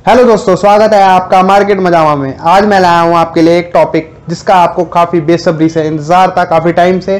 Hello दोस्तों, स्वागत है आपका मार्केट मजामा में। आज मैं लाया हूं आपके लिए एक टॉपिक जिसका आपको काफ़ी बेसब्री से इंतज़ार था, काफ़ी टाइम से।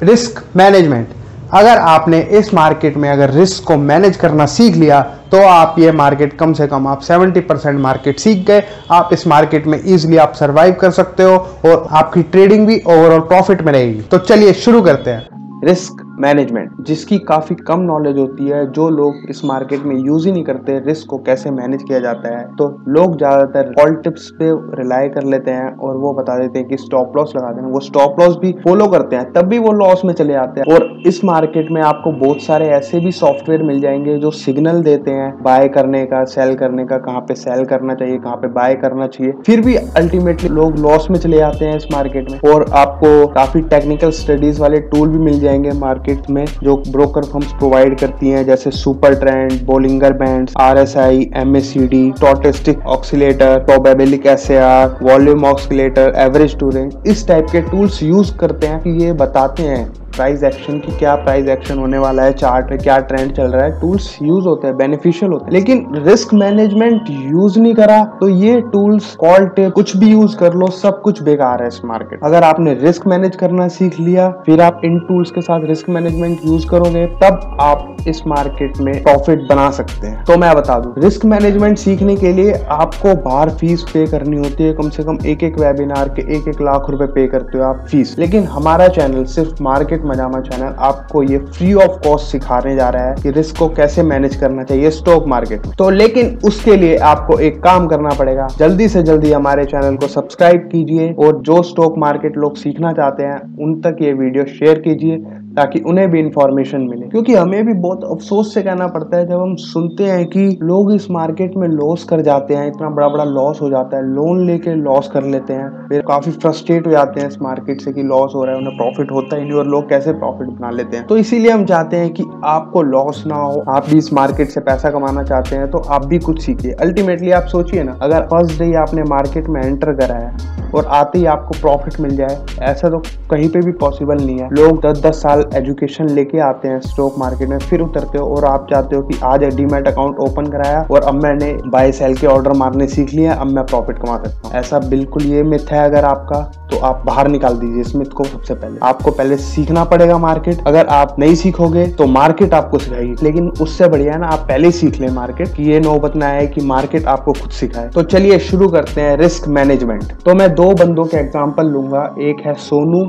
Risk management. अगर आपने इस मार्केट में अगर रिस्क को मैनेज करना सीख लिया तो आप ये मार्केट कम से कम आप 70% मार्केट सीख गए। आप इस मार्केट में इजीली आप सर्वाइव कर सकते हो और आपकी ट्रेडिंग भी ओवरऑल प्रॉफिट में रहेगी। तो चलिए शुरू करते हैं। रिस्क मैनेजमेंट, जिसकी काफ़ी कम नॉलेज होती है, जो लोग इस मार्केट में यूज ही नहीं करते रिस्क को कैसे मैनेज किया जाता है, तो लोग ज़्यादातर कॉल टिप्स पे रिलाई कर लेते हैं और वो बता देते हैं कि स्टॉप लॉस लगा देना। वो स्टॉप लॉस भी फॉलो करते हैं, तब भी वो लॉस में चले जाते हैं। और इस मार्केट में आपको बहुत सारे ऐसे भी सॉफ्टवेयर मिल जाएंगे जो सिग्नल देते हैं बाय करने का, सेल करने का, कहाँ पे सेल करना चाहिए, कहाँ पे बाय करना चाहिए, फिर भी अल्टीमेटली लोग लॉस में चले जाते हैं इस मार्केट में। और आपको काफ़ी टेक्निकल स्टडीज वाले टूल भी मिल जाएंगे मार्केट में जो ब्रोकर फर्म्स प्रोवाइड करती हैं, जैसे super trend, Bollinger bands, RSI, MACD, stochastic oscillator, parabolic SAR, volume oscillator, average true range, इस टाइप के टूल्स यूज करते हैं कि ये बताते हैं प्राइस एक्शन की, क्या प्राइस एक्शन होने वाला है, चार्ट में क्या ट्रेंड चल रहा है। टूल्स यूज होते हैं, बेनिफिशियल होते हैं। लेकिन रिस्क मैनेजमेंट यूज नहीं करा तो ये टूल्स, कॉल टिप, कुछ भी यूज कर लो, सब कुछ बेकार है इस मार्केट। अगर आपने रिस्क मैनेज करना सीख लिया, फिर आप इन टूल्स के साथ रिस्क मैनेजमेंट यूज करोगे, तब आप इस मार्केट में प्रॉफिट बना सकते हैं। तो मैं बता दूं, रिस्क मैनेजमेंट सीखने के लिए आपको बाहर फीस पे करनी होती है। कम से कम एक वेबिनार के 1 लाख रुपए पे करते हो आप फीस। लेकिन हमारा चैनल, सिर्फ मार्केट मजामा चैनल, आपको ये फ्री ऑफ कॉस्ट सिखाने जा रहा है कि रिस्क को कैसे मैनेज करना चाहिए स्टॉक मार्केट में। तो लेकिन उसके लिए आपको एक काम करना पड़ेगा, जल्दी से जल्दी हमारे चैनल को सब्सक्राइब कीजिए और जो स्टॉक मार्केट लोग सीखना चाहते हैं उन तक ये वीडियो शेयर कीजिए ताकि उन्हें भी इंफॉर्मेशन मिले। क्योंकि हमें भी बहुत अफसोस से कहना पड़ता है जब हम सुनते हैं कि लोग इस मार्केट में लॉस कर जाते हैं, इतना बड़ा बड़ा लॉस हो जाता है, लोन लेके लॉस कर लेते हैं, फिर काफी फ्रस्ट्रेट हो जाते हैं इस मार्केट से कि लॉस हो रहा है, उन्हें प्रॉफिट होता ही नहीं और लोग कैसे प्रॉफिट बना लेते हैं। तो इसीलिए हम चाहते हैं कि आपको लॉस ना हो, आप भी इस मार्केट से पैसा कमाना चाहते हैं तो आप भी कुछ सीखिए। अल्टीमेटली आप सोचिए ना, अगर फर्स्ट डे आपने मार्केट में एंटर करा है और आते ही आपको प्रॉफिट मिल जाए, ऐसा तो कहीं पे भी पॉसिबल नहीं है। लोग 10-10 साल एजुकेशन लेके आते हैं स्टॉक मार्केट में, फिर उतरते हो और आप चाहते हो कि आज डीमैट अकाउंट ओपन कराया और अब मैंने बाय सेल के ऑर्डर मारने सीख लिया, अब मैं प्रॉफिट कमा सकता हूँ। ऐसा बिल्कुल ये मिथ है अगर आपका, तो आप बाहर निकाल दीजिए इस मिथ को। सबसे पहले आपको पहले सीखना पड़ेगा मार्केट। अगर आप नहीं सीखोगे तो मार्केट आपको सिखाएगी, लेकिन उससे बढ़िया है ना आप पहले ही सीख ले मार्केट, कि ये नौबत ना आए कि मार्केट आपको खुद सिखाए। तो चलिए शुरू करते हैं रिस्क मैनेजमेंट। तो मैं 2 बंदों के एग्जांपल लूंगा, एक है सोनू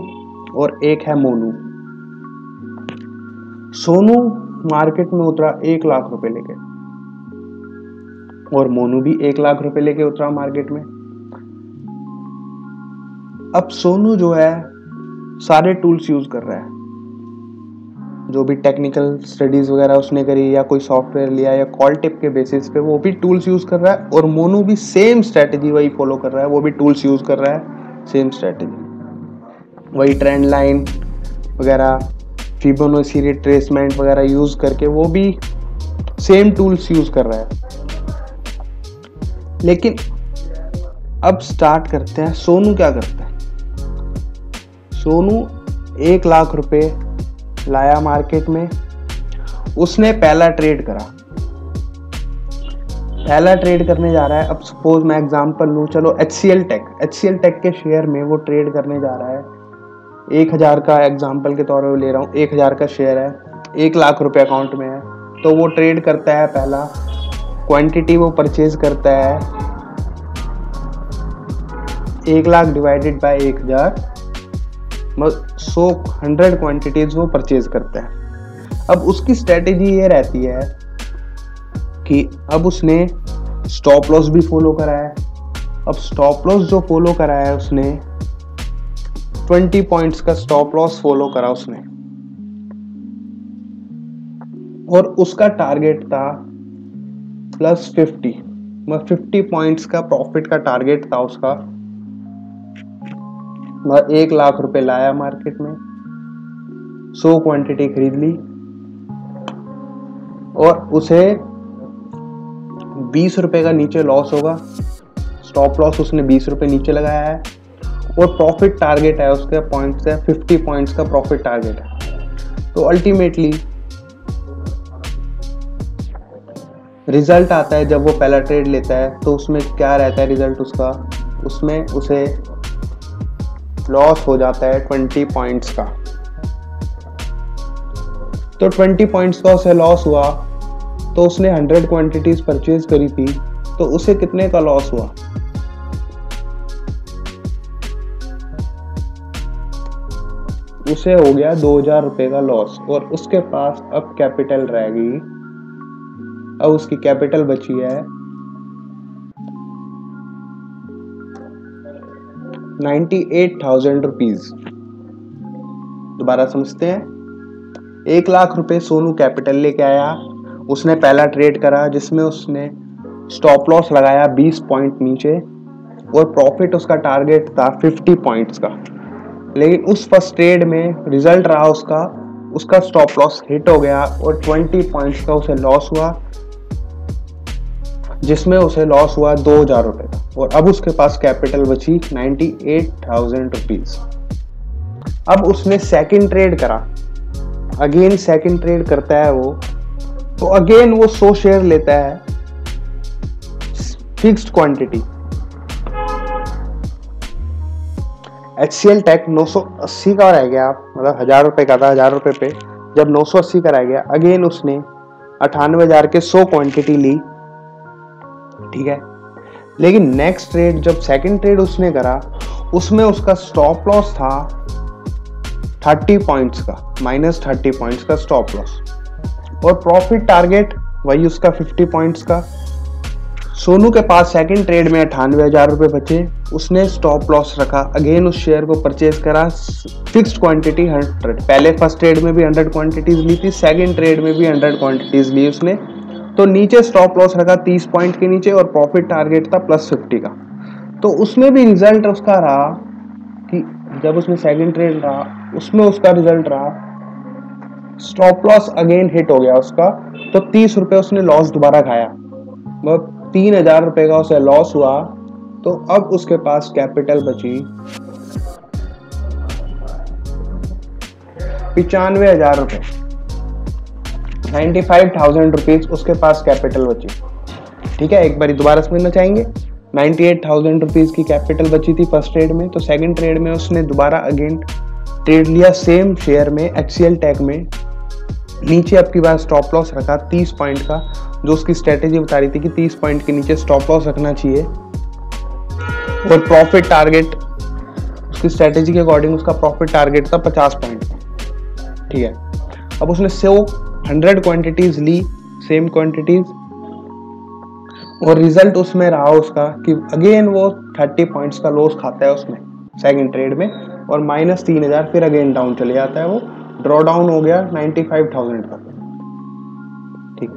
और एक है मोनू। सोनू मार्केट में उतरा 1 लाख रुपए लेके और मोनू भी 1 लाख रुपए लेके उतरा मार्केट में। अब सोनू जो है सारे टूल्स यूज कर रहा है, जो भी टेक्निकल स्टडीज वगैरह उसने करी या कोई सॉफ्टवेयर लिया या कॉल टिप के बेसिस पे वो भी टूल्स यूज कर रहा है। और मोनू भी सेम स्ट्रेटेजी वही फॉलो कर रहा है, वो भी टूल्स यूज कर रहा है, सेम स्ट्रेटेजी, वही ट्रेंड लाइन वगैरह, फिबोनाची रिट्रेसमेंट वगैरह यूज करके वो भी सेम टूल्स यूज कर रहा है। लेकिन अब स्टार्ट करते हैं, सोनू क्या करता है। सोनू 1 लाख रुपए लाया मार्केट में, उसने पहला ट्रेड करा, पहला ट्रेड करने जा रहा है। अब सपोज मैं एग्जांपल लूं, चलो HCL टेक के शेयर में वो ट्रेड करने जा रहा है। 1000 का एग्जांपल के तौर पे ले रहा हूँ, 1000 का शेयर है, 1 लाख रुपए अकाउंट में है, तो वो ट्रेड करता है। पहला क्वांटिटी वो परचेज करता है 1 लाख डिवाइडेड बाय 1000, 100 क्वांटिटीज वो परचेज करता है। अब उसकी स्ट्रेटेजी ये रहती है कि अब उसने स्टॉप लॉस भी फॉलो करा है। अब स्टॉप लॉस जो फॉलो करा है उसने 20 पॉइंट्स का स्टॉप लॉस फॉलो करा उसने, और उसका टारगेट था +50, 50 पॉइंट्स का प्रॉफिट का टारगेट था उसका। 1 लाख रुपए लाया मार्केट में, 100 क्वांटिटी खरीद ली और उसे 20 रुपए का नीचे लॉस होगा। स्टॉप लॉस उसने 20 रुपए नीचे लगाया है और प्रॉफिट टारगेट है उसके पॉइंट्स है 50 पॉइंट्स का प्रॉफिट टारगेट है। तो अल्टीमेटली रिजल्ट आता है जब वो पहला ट्रेड लेता है तो उसमें क्या रहता है रिजल्ट उसका, उसमें उसे लॉस हो जाता है 20 पॉइंट्स का। तो 20 पॉइंट्स का उसे लॉस हुआ, तो उसने 100 क्वांटिटीज परचेज करी थी, तो उसे कितने का लॉस हुआ? उसे हो गया 2000 रुपए का लॉस। और उसके पास अब कैपिटल रहेगी, अब उसकी कैपिटल बची है 98,000 रुपीज। दोबारा समझते हैं। 1 लाख रुपए सोनू कैपिटल लेके आया, उसने पहला ट्रेड करा जिसमें उसने स्टॉप लॉस लगाया 20 पॉइंट नीचे और प्रॉफिट उसका टारगेट था 50 पॉइंट्स का। लेकिन उस फर्स्ट ट्रेड में रिजल्ट रहा उसका स्टॉप लॉस हिट हो गया और 20 पॉइंट्स का उसे लॉस हुआ, जिसमें उसे लॉस हुआ 2000 रुपए का। और अब उसके पास कैपिटल बची 98,000 रुपीज। अब उसने सेकंड ट्रेड करा, अगेन सेकंड ट्रेड करता है वो, तो अगेन वो 100 शेयर लेता है फिक्स्ड क्वांटिटी। HCL टेक 980 का रह गया, मतलब 1000 रुपए का था, 1000 रुपए पे जब 980 का रह गया, अगेन उसने 98,000 के 100 क्वांटिटी ली, ठीक है। लेकिन नेक्स्ट ट्रेड जब सेकंड ट्रेड उसने करा उसमें उसका स्टॉप लॉस था 30 पॉइंट्स का, -30 पॉइंट्स का स्टॉप लॉस, और प्रॉफिट टारगेट वही उसका 50 पॉइंट्स का। सोनू के पास सेकंड ट्रेड में 98,000 रुपए बचे, उसने स्टॉप लॉस रखा, अगेन उस शेयर को परचेज करा फिक्स्ड क्वांटिटी 100। पहले फर्स्ट ट्रेड में भी 100 क्वांटिटीज ली थी, सेकंड ट्रेड में भी 100 क्वांटिटीज ली उसने, तो नीचे स्टॉप लॉस रखा 30 पॉइंट के नीचे और प्रॉफिट टारगेट था +50 का। तो उसमें भी रिजल्ट उसका रहा कि जब उसमें सेकंड ट्रेड रहा उसमें उसका रिजल्ट रहा स्टॉप लॉस अगेन हिट हो गया उसका, तो 30 रुपए उसने लॉस दोबारा खाया, मतलब 3000 रुपए का उसे लॉस हुआ। तो अब उसके पास कैपिटल बची 95,000 रुपए, 95,000 रुपीज उसके पास कैपिटल बची, ठीक है। एक बार दोबारा समझना चाहेंगे। 98,000 रुपीज की कैपिटल बची थी फर्स्ट ट्रेड में, तो सेकंड ट्रेड में उसने दोबारा अगेन ट्रेड लिया सेम शेयर में HCL टेक में, नीचे आपकी बार स्टॉप लॉस रखा 30 पॉइंट का, जो उसकी स्ट्रेटेजी बता रही थी कि 30 पॉइंट के नीचे स्टॉप लॉस रखना चाहिए, और प्रॉफिट टारगेट उसकी स्ट्रेटेजी के अकॉर्डिंग उसका प्रॉफिट टारगेट था 50 पॉइंट, ठीक है। अब उसने 100 क्वांटिटीज ली, सेम क्वांटिटीज, और रिजल्ट उसमें रहा उसका कि अगेन वो 30 पॉइंट्स का लॉस खाता है उसमें सेकंड ट्रेड में, और -3000 फिर अगेन डाउन चले जाता है, वो ड्रॉ डाउन हो गया 95,000 का, ठीक।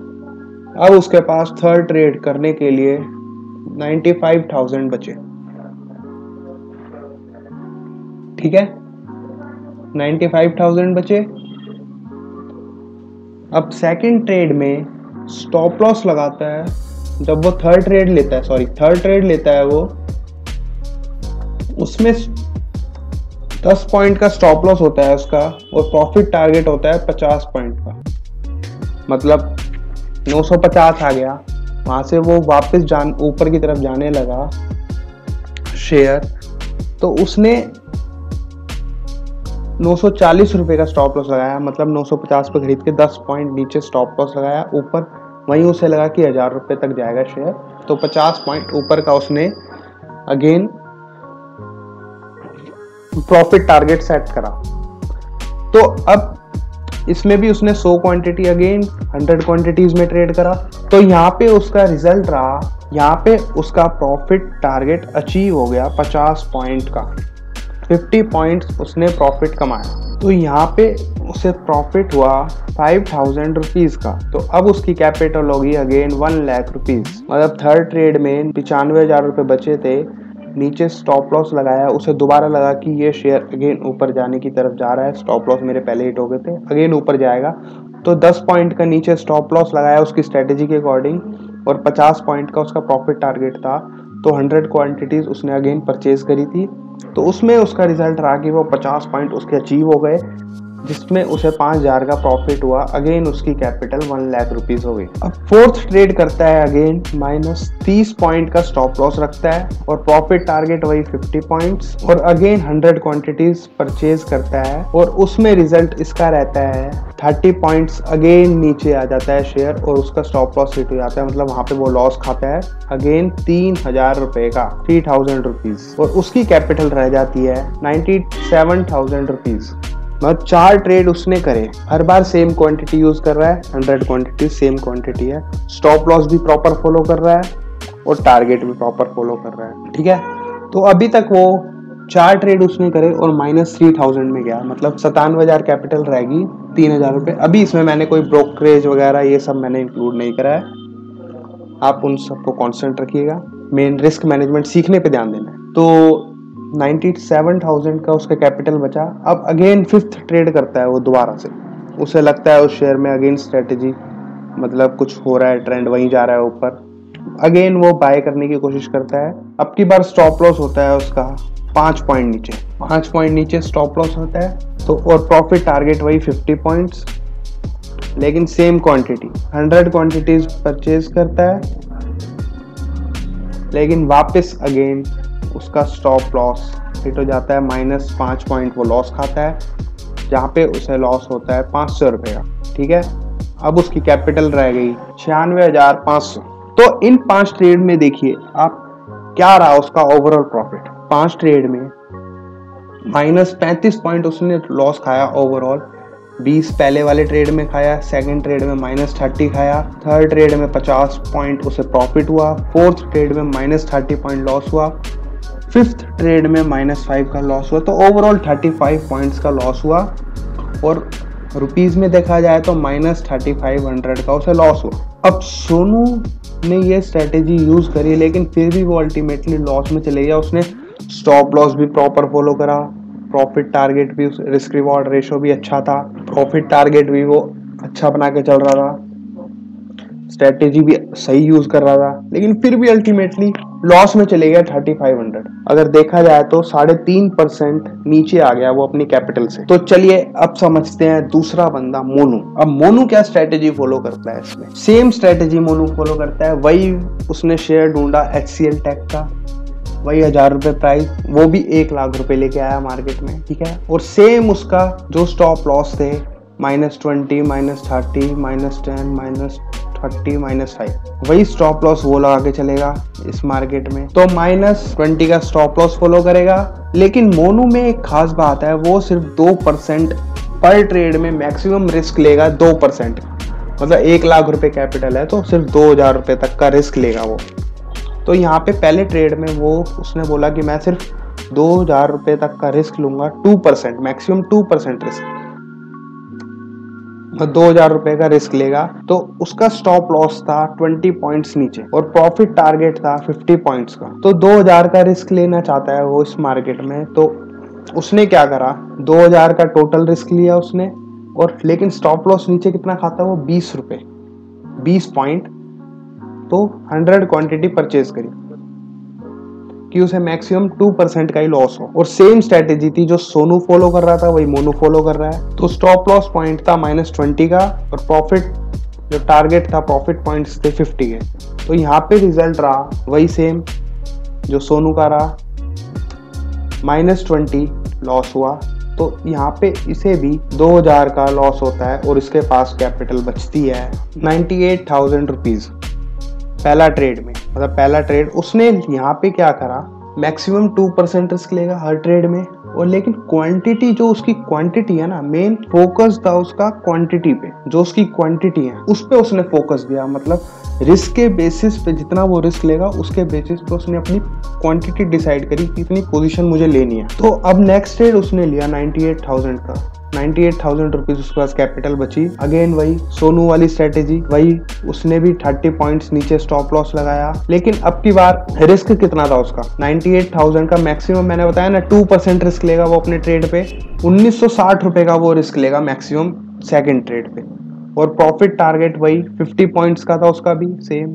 अब उसके पास थर्ड ट्रेड करने के लिए 95,000 बचे, ठीक है, 95,000 बचे। अब सेकंड ट्रेड में स्टॉप लॉस लगाता है जब वो थर्ड ट्रेड लेता है वो, उसमें 10 पॉइंट का स्टॉप लॉस होता है उसका, और प्रॉफिट टारगेट होता है 50 पॉइंट का, मतलब 950 आ गया। वहां से वो वापस ऊपर की तरफ जाने लगा शेयर, तो उसने 940 रुपए का स्टॉप लॉस लगाया, मतलब 950 पे खरीद के 10 पॉइंट नीचे स्टॉप लॉस लगाया ऊपर, वहीं उसे लगा कि 1000 रुपए तक जाएगा शेयर, तो 50 पॉइंट ऊपर का उसने अगेन प्रॉफिट टारगेट सेट करा। तो अब इसमें भी उसने 100 क्वांटिटी अगेन 100 क्वांटिटीज में ट्रेड करा, तो यहाँ पे उसका रिजल्ट रहा, यहाँ पे उसका प्रॉफिट टारगेट अचीव हो गया 50 पॉइंट का, 50 पॉइंट्स उसने प्रॉफिट कमाया, तो यहाँ पे उसे प्रॉफिट हुआ 5,000 रुपीज का। तो अब उसकी कैपिटल होगी अगेन 1 लाख रुपीज, मतलब थर्ड ट्रेड में 95,000 रुपए बचे थे, नीचे स्टॉप लॉस लगाया, उसे दोबारा लगा कि ये शेयर अगेन ऊपर जाने की तरफ जा रहा है, स्टॉप लॉस मेरे पहले हिट हो गए थे, अगेन ऊपर जाएगा, तो 10 पॉइंट का नीचे स्टॉप लॉस लगाया उसकी स्ट्रेटेजी के अकॉर्डिंग, और 50 पॉइंट का उसका प्रॉफिट टारगेट था, तो 100 क्वांटिटीज उसने अगेन परचेज करी थी, तो उसमें उसका रिजल्ट रहा कि वो 50 पॉइंट उसके अचीव हो गए, जिसमें उसे 5,000 का प्रॉफिट हुआ। अगेन उसकी कैपिटल 1 लाख रुपीज हो गई। अब फोर्थ ट्रेड करता है, अगेन -30 पॉइंट का स्टॉप लॉस रखता है और प्रॉफिट टारगेट वही 50 पॉइंट्स और अगेन 100 क्वांटिटीज परचेज करता है और उसमें रिजल्ट इसका रहता है 30 पॉइंट्स। अगेन नीचे आ जाता है शेयर और उसका स्टॉप लॉस हिट हो जाता है, मतलब वहां पे वो लॉस खाता है अगेन 3,000 रुपए का, 3,000 रुपीज, और उसकी कैपिटल रह जाती है 97,000 रुपीज। मतलब 4 ट्रेड उसने करे, हर बार सेम क्वांटिटी यूज कर रहा है, 100 क्वांटिटी सेम क्वांटिटी है, स्टॉप लॉस भी प्रॉपर फॉलो कर रहा है और टारगेट भी प्रॉपर फॉलो कर रहा है। ठीक है, तो अभी तक वो 4 ट्रेड उसने करे और -3,000 में गया, मतलब 97,000 कैपिटल रहेगी, 3,000 रुपए। अभी इसमें मैंने कोई ब्रोकरेज वगैरह ये सब मैंने इंक्लूड नहीं करा है, आप उन सबको कॉन्स्टेंट रखिएगा, मेन रिस्क मैनेजमेंट सीखने पे ध्यान देना है। तो 97,000 का उसका कैपिटल बचा। अब अगेन 5th ट्रेड करता है वो दोबारा से, उसे लगता है उस शेयर में अगेन स्ट्रेटेजी मतलब कुछ हो रहा है, ट्रेंड वहीं जा रहा है ऊपर, अगेन वो बाय करने की कोशिश करता है। अब की बार स्टॉप लॉस होता है उसका 5 पॉइंट नीचे, 5 पॉइंट नीचे स्टॉप लॉस होता है। तो और प्रॉफिट टारगेट वही 50 पॉइंट्स, लेकिन सेम क्वांटिटी 100 क्वांटिटीज परचेज करता है, लेकिन वापस अगेन उसका स्टॉप लॉस हिट हो जाता है, -5 पॉइंट वो लॉस खाता है, जहाँ पे उसे लॉस होता है 500 रुपए का। ठीक है, अब उसकी कैपिटल रह गई 96,500। तो इन 5 ट्रेड में देखिए आप क्या रहा उसका ओवरऑल प्रॉफिट। 5 ट्रेड में -35 पॉइंट उसने लॉस खाया ओवरऑल, 20 पहले वाले ट्रेड में खाया, सेकंड ट्रेड में -30 खाया, थर्ड ट्रेड में 50 पॉइंट उसे प्रॉफिट हुआ, फोर्थ ट्रेड में -30 पॉइंट लॉस हुआ, 5th ट्रेड में -5 का लॉस हुआ। तो ओवरऑल 35 पॉइंट्स का लॉस हुआ और रुपीज में देखा जाए तो -3500 का उसे लॉस हुआ। अब सोनू ने ये स्ट्रेटेजी यूज करी, लेकिन फिर भी वो अल्टीमेटली लॉस में चले गया। उसने स्टॉप लॉस भी प्रॉपर फॉलो करा, प्रॉफिट टारगेट भी, रिस्क रिवॉर्ड रेशो भी अच्छा था, प्रॉफिट टारगेट भी वो अच्छा बना के चल रहा था, स्ट्रेटेजी भी सही यूज कर रहा था, लेकिन फिर भी अल्टीमेटली लॉस में चले गया 3500। अगर देखा जाए तो 3.5% नीचे आ गया वो अपनी कैपिटल से। तो चलिए अब समझते हैं दूसरा बंदा मोनू। अब मोनू क्या स्ट्रेटेजी फॉलो करता है इसमें, सेम स्ट्रेटेजी मोनू फॉलो करता है, वही उसने शेयर ढूंढा HCL टेक का, वही 1,000 रुपए प्राइस, वो भी 1 लाख रुपए लेके आया मार्केट में। ठीक है, और सेम उसका जो स्टॉप लॉस थे -20, -30, -10, -30, -5, वही स्टॉप लॉस वो लगा के चलेगा इस मार्केट में। तो -20 का स्टॉप लॉस फॉलो करेगा। लेकिन मोनू में एक खास बात है, वो सिर्फ 2% पर ट्रेड में मैक्सिमम रिस्क लेगा, 2%, मतलब 1 लाख रुपए कैपिटल है तो सिर्फ 2,000 रुपए तक का रिस्क लेगा वो। तो यहाँ पे पहले ट्रेड में वो उसने बोला कि मैं सिर्फ 2,000 रुपए तक का रिस्क लूंगा, 2%, मैक्सिमम 2% रिस्क, 2,000 रुपए का रिस्क लेगा। तो उसका स्टॉप लॉस था 20 पॉइंट्स नीचे और प्रॉफिट टारगेट था 50 पॉइंट्स का। तो 2,000 का रिस्क लेना चाहता है वो इस मार्केट में। तो उसने क्या करा, 2,000 का टोटल रिस्क लिया उसने, और लेकिन स्टॉप लॉस नीचे कितना खाता है वो 20 रुपए, 20 पॉइंट। तो 100 क्वांटिटी परचेज करी कि उसे मैक्सिमम 2% का ही लॉस हो। और सेम स्ट्रेटेजी थी जो सोनू फॉलो कर रहा था, वही मोनू फॉलो कर रहा है। तो स्टॉप लॉस पॉइंट था -20 का और प्रॉफिट जो टारगेट था, प्रॉफिट पॉइंट्स थे 50 के। तो यहाँ पे रिजल्ट रहा वही सेम जो सोनू का रहा, -20 लॉस हुआ। तो यहाँ पे इसे भी 2,000 का लॉस होता है और इसके पास कैपिटल बचती है 98,000 रुपीज पहला ट्रेड में। मतलब पहला ट्रेड उसने यहाँ पे क्या करा, मैक्सिमम 2% रिस्क लेगा हर ट्रेड में, और लेकिन क्वांटिटी जो उसकी क्वांटिटी है ना, मेन फोकस था उसका क्वांटिटी पे, जो उसकी क्वांटिटी है उस पे उसने फोकस दिया। मतलब रिस्क के बेसिस पे जितना वो रिस्क लेगा उसके बेसिस पे उसने अपनी क्वांटिटी डिसाइड करी कि इतनी पोजीशन मुझे लेनी है। तो अब नेक्स्ट ट्रेड उसने लिया 98,000 का, 98,000 रुपीज उसके पास कैपिटल बची। अगेन वही सोनू वाली स्ट्रेटेजी, वही उसने भी 30 पॉइंट्स नीचे स्टॉप लॉस लगाया। लेकिन अब की बार रिस्क कितना था उसका, 98,000 का मैक्सिमम, मैंने बताया ना 2% रिस्क लेगा वो अपने ट्रेड पे, 1960 रुपए का वो रिस्क लेगा मैक्सिमम सेकंड ट्रेड पे। और प्रॉफिट टारगेट वही 50 पॉइंट्स का था उसका भी सेम।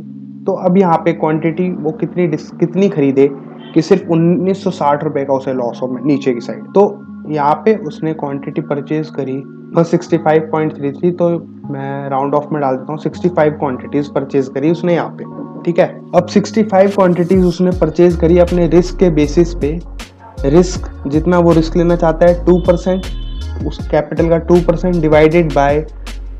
तो अब यहाँ पे क्वांटिटी वो कितनी खरीदे कि सिर्फ 1960 रुपए का उसे लॉस हो नीचे की साइड। तो यहाँ पे उसने क्वांटिटी परचेज करी 65.33, तो मैं राउंड ऑफ में डाल देता हूँ, 65 क्वांटिटीज परचेज करी उसने यहाँ पे, ठीक है। अब 65 क्वांटिटीज उसने परचेज करी अपने रिस्क के बेसिस पे। रिस्क जितना वो रिस्क लेना चाहता है 2%, उस कैपिटल का 2% डिवाइडेड बाय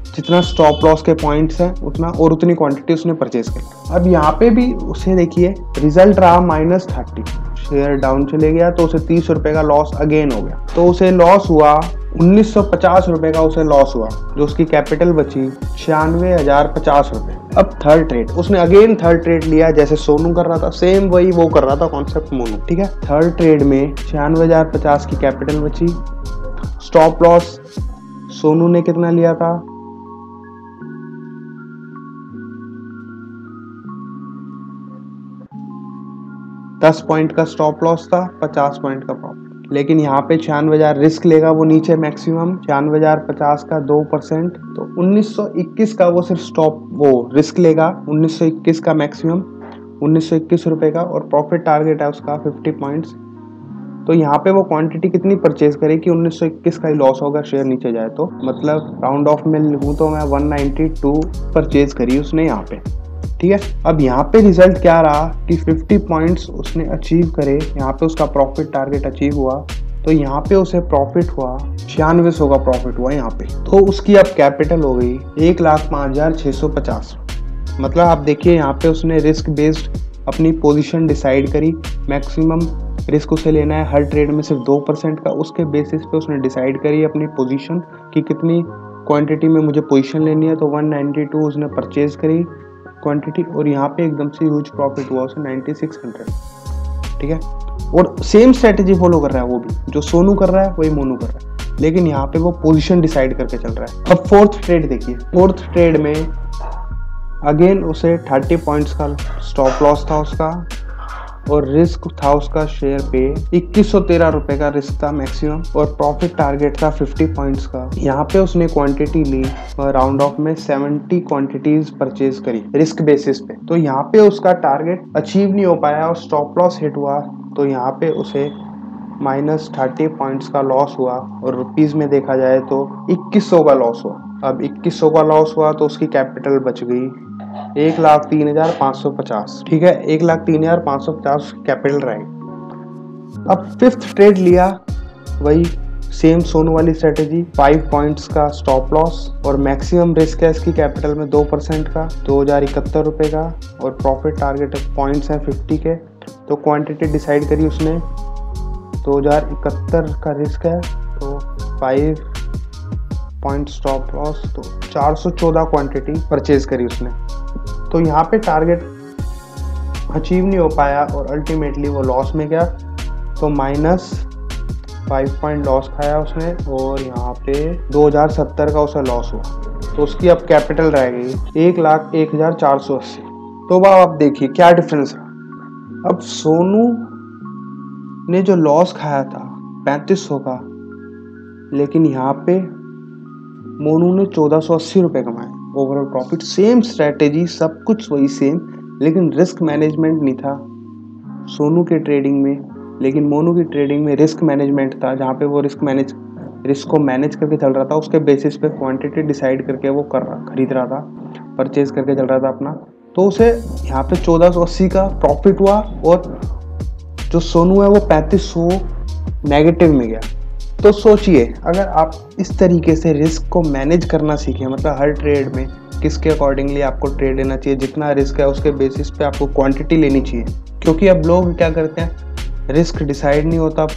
जितना स्टॉप लॉस के पॉइंट्स हैं उतना, और उतनी क्वांटिटी उसने परचेज करी। अब यहाँ पे भी उसे देखिए रिजल्ट रहा -30, शेयर डाउन चले गया तो उसे 30 रुपए का लॉस अगेन हो गया, तो उसे लॉस हुआ 1950 रुपए का उसे लॉस हुआ, जो उसकी कैपिटल बची 96,050 रुपए। अब थर्ड ट्रेड उसने अगेन थर्ड ट्रेड लिया, जैसे सोनू कर रहा था सेम वही वो कर रहा था कॉन्सेप्ट मोनू, ठीक है। थर्ड ट्रेड में 96,050 की कैपिटल बची। स्टॉप लॉस सोनू ने कितना लिया था, 10 पॉइंट का स्टॉप लॉस था, 50 पॉइंट का प्रॉफिट। लेकिन यहाँ पे 96,000 रिस्क लेगा वो नीचे मैक्सिमम, 96,050 का 2%, तो 1921 का वो सिर्फ स्टॉप वो रिस्क लेगा, 1921 का मैक्सिमम, 1921 रुपए का, और प्रॉफिट टारगेट है उसका 50 पॉइंट्स। तो यहाँ पे वो क्वांटिटी कितनी परचेज करे कि 1921 का ही लॉस होगा शेयर नीचे जाए तो, मतलब राउंड ऑफ में लिखूँ तो मैं 192 परचेज करी उसने यहाँ पे, ठीक है। अब यहाँ पे रिजल्ट क्या रहा कि 50 पॉइंट्स उसने अचीव करे, यहाँ पे उसका प्रॉफिट टारगेट अचीव हुआ, तो यहाँ पे उसे प्रॉफिट हुआ 9600 का प्रॉफिट हुआ यहाँ पे। तो उसकी अब कैपिटल हो गई 1,05,650। मतलब आप देखिए यहाँ पे उसने रिस्क बेस्ड अपनी पोजीशन डिसाइड करी, मैक्सिमम रिस्क उसे लेना है हर ट्रेड में सिर्फ 2% का, उसके बेसिस पे उसने डिसाइड करी अपनी पोजीशन कि कितनी क्वांटिटी में मुझे पोजीशन लेनी है, तो 192 उसने परचेज करी क्वांटिटी, और यहाँ पे एकदम से ह्यूज प्रॉफिट हुआ उसे 9600, ठीक है। और सेम स्ट्रेटेजी फॉलो कर रहा है वो भी, जो सोनू कर रहा है वही मोनू कर रहा है, लेकिन यहाँ पे वो पोजीशन डिसाइड करके चल रहा है। अब फोर्थ ट्रेड देखिए, फोर्थ ट्रेड में अगेन उसे 30 पॉइंट्स का स्टॉप लॉस था उसका, और रिस्क था उसका शेयर पे 2113 रुपए का रिस्क था मैक्सिमम, और प्रॉफिट टारगेट था 50 पॉइंट्स का। यहाँ पे उसने क्वांटिटी ली और राउंड ऑफ में 70 क्वांटिटीज परचेज करी रिस्क बेसिस पे, तो यहाँ पे उसका टारगेट अचीव नहीं हो पाया और स्टॉप लॉस हिट हुआ, तो यहाँ पे उसे -30 पॉइंट्स का लॉस हुआ, और रुपीज में देखा जाए तो 2100 का लॉस हुआ। अब 2100 का लॉस हुआ तो उसकी कैपिटल बच गई 1,03,550, ठीक है, 1,03,550 कैपिटल रहेगी। अब फिफ्थ ट्रेड लिया, वही सेम सोनू वाली स्ट्रेटेजी, 5 पॉइंट्स का स्टॉप लॉस, और मैक्सिमम रिस्क है इसकी कैपिटल में 2% का, 2,071 रुपए का, और प्रॉफिट टारगेट पॉइंट्स हैं 50 के। तो क्वांटिटी डिसाइड करी उसने, 2,071 का रिस्क है, तो 5 पॉइंट स्टॉप लॉस, तो 414 क्वांटिटी परचेज करी उसने। तो यहाँ पे टारगेट अचीव नहीं हो पाया और अल्टीमेटली वो लॉस में गया, तो -5 पॉइंट लॉस खाया उसने, और यहाँ पे 2070 का उसे लॉस हुआ, तो उसकी अब कैपिटल रह गई 1,01,480। तो आप देखिए क्या डिफरेंस रहा। अब सोनू ने जो लॉस खाया था 3500 का, लेकिन यहाँ पे मोनू ने 1480 रुपए कमाए ओवरऑल प्रॉफिट। सेम स्ट्रेटेजी, सब कुछ वही सेम, लेकिन रिस्क मैनेजमेंट नहीं था सोनू के ट्रेडिंग में, लेकिन मोनू की ट्रेडिंग में रिस्क मैनेजमेंट था, जहाँ पे वो रिस्क को मैनेज करके चल रहा था, उसके बेसिस पे क्वांटिटी डिसाइड करके वो खरीद रहा था, परचेज करके चल रहा था अपना। तो उसे यहाँ पे 1480 का प्रॉफिट हुआ, और जो सोनू है वो 3500 नेगेटिव में गया। तो सोचिए, अगर आप इस तरीके से रिस्क को मैनेज करना सीखें, मतलब हर ट्रेड में किसके अकॉर्डिंगली आपको ट्रेड लेना चाहिए, जितना रिस्क है उसके बेसिस पे आपको क्वांटिटी लेनी चाहिए। क्योंकि अब लोग क्या करते हैं, रिस्क डिसाइड नहीं होता,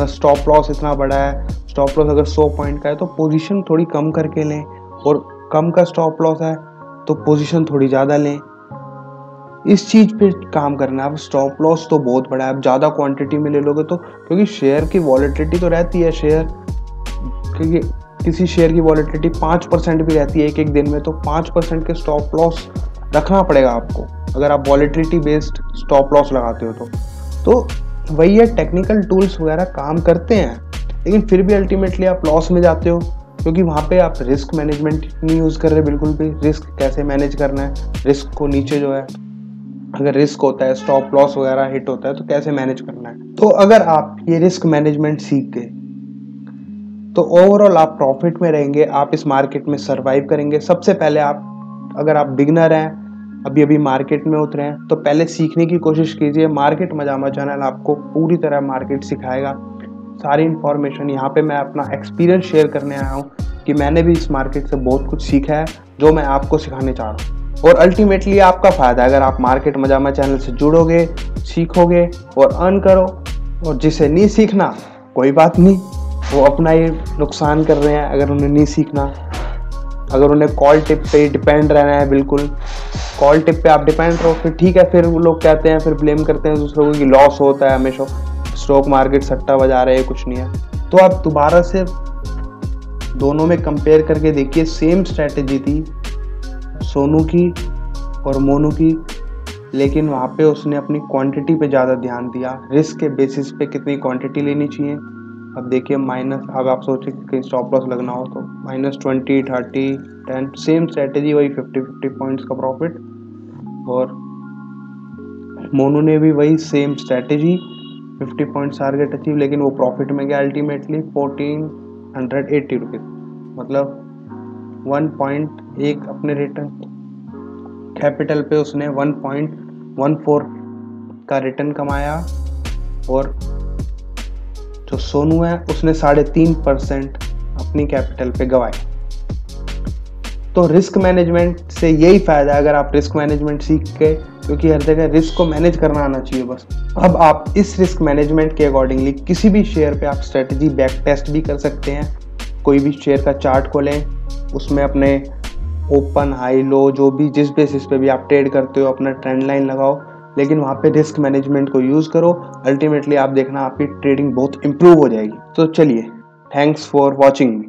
स्टॉप लॉस इतना बड़ा है, स्टॉप लॉस अगर 100 पॉइंट का है तो पोजीशन थोड़ी कम करके लें, और कम का स्टॉप लॉस है तो पोजीशन थोड़ी ज़्यादा लें। इस चीज पे काम करना है। अब स्टॉप लॉस तो बहुत बड़ा है, अब ज्यादा क्वांटिटी में ले लोगे तो, क्योंकि शेयर की वॉलेटिलिटी तो रहती है, शेयर क्योंकि किसी शेयर की वॉलेटिलिटी 5% भी रहती है एक दिन में, तो 5% के स्टॉप लॉस रखना पड़ेगा आपको अगर आप वॉलेटिलिटी बेस्ड स्टॉप लॉस लगाते हो तो वही है, टेक्निकल टूल्स वगैरह काम करते हैं, लेकिन फिर भी अल्टीमेटली आप लॉस में जाते हो, क्योंकि वहाँ पे आप रिस्क मैनेजमेंट नहीं यूज़ कर रहे बिल्कुल भी। रिस्क कैसे मैनेज करना है, रिस्क को नीचे जो है अगर रिस्क होता है, स्टॉप लॉस वगैरह हिट होता है तो कैसे मैनेज करना है। तो अगर आप ये रिस्क मैनेजमेंट सीख गए तो ओवरऑल आप प्रॉफिट में रहेंगे, आप इस मार्केट में सरवाइव करेंगे। सबसे पहले अगर आप बिगनर हैं, अभी अभी मार्केट में उतरे हैं, तो पहले सीखने की कोशिश कीजिए। मार्केट मजामा चैनल आपको पूरी तरह मार्केट सिखाएगा, सारी इंफॉर्मेशन। यहाँ पे मैं अपना एक्सपीरियंस शेयर करने आया हूँ कि मैंने भी इस मार्केट से बहुत कुछ सीखा है जो मैं आपको सिखाने चाह रहा हूँ। और अल्टीमेटली आपका फायदा, अगर आप मार्केट मजामा चैनल से जुड़ोगे, सीखोगे और अर्न करो। और जिसे नहीं सीखना कोई बात नहीं, वो अपना ही नुकसान कर रहे हैं अगर उन्हें नहीं सीखना। अगर उन्हें कॉल टिप पे डिपेंड रहना है, बिल्कुल कॉल टिप पे आप डिपेंड रहो, फिर ठीक है। फिर वो लोग कहते हैं, फिर ब्लेम करते हैं दूसरों को कि लॉस होता है हमेशा, स्टॉक मार्केट सट्टा बजा रहे हैं, कुछ नहीं है। तो आप दोबारा से दोनों में कंपेयर करके देखिए। सेम स्ट्रैटेजी थी सोनू की और मोनू की, लेकिन वहाँ पे उसने अपनी क्वांटिटी पे ज़्यादा ध्यान दिया, रिस्क के बेसिस पे कितनी क्वांटिटी लेनी चाहिए। अब देखिए माइनस, अब आप सोचिए कि कहीं स्टॉप लॉस लगना हो तो -20, 30, 10, सेम स्ट्रैटेजी, वही 50 पॉइंट्स का प्रॉफिट। और मोनू ने भी वही same strategy, 50 points target achieve, लेकिन वो प्रॉफिट में गया अल्टीमेटली 1480 रुपीज़, मतलब 1.1 अपने रिटर्न कैपिटल पे उसने 1.14 का रिटर्न कमाया। और जो सोनू है उसने 3.5% अपनी कैपिटल पे गवाए। तो रिस्क मैनेजमेंट से यही फायदा है, अगर आप रिस्क मैनेजमेंट सीख गए, क्योंकि हर जगह रिस्क को मैनेज करना आना चाहिए बस। अब आप इस रिस्क मैनेजमेंट के अकॉर्डिंगली किसी भी शेयर पे आप स्ट्रेटजी बैक टेस्ट भी कर सकते हैं। कोई भी शेयर का चार्ट खोलें, उसमें अपने ओपन हाई लो जो भी जिस बेसिस पे भी आप ट्रेड करते हो अपना ट्रेंड लाइन लगाओ, लेकिन वहाँ पे रिस्क मैनेजमेंट को यूज़ करो। अल्टीमेटली आप देखना आपकी ट्रेडिंग बहुत इंप्रूव हो जाएगी। तो चलिए, थैंक्स फॉर वॉचिंग।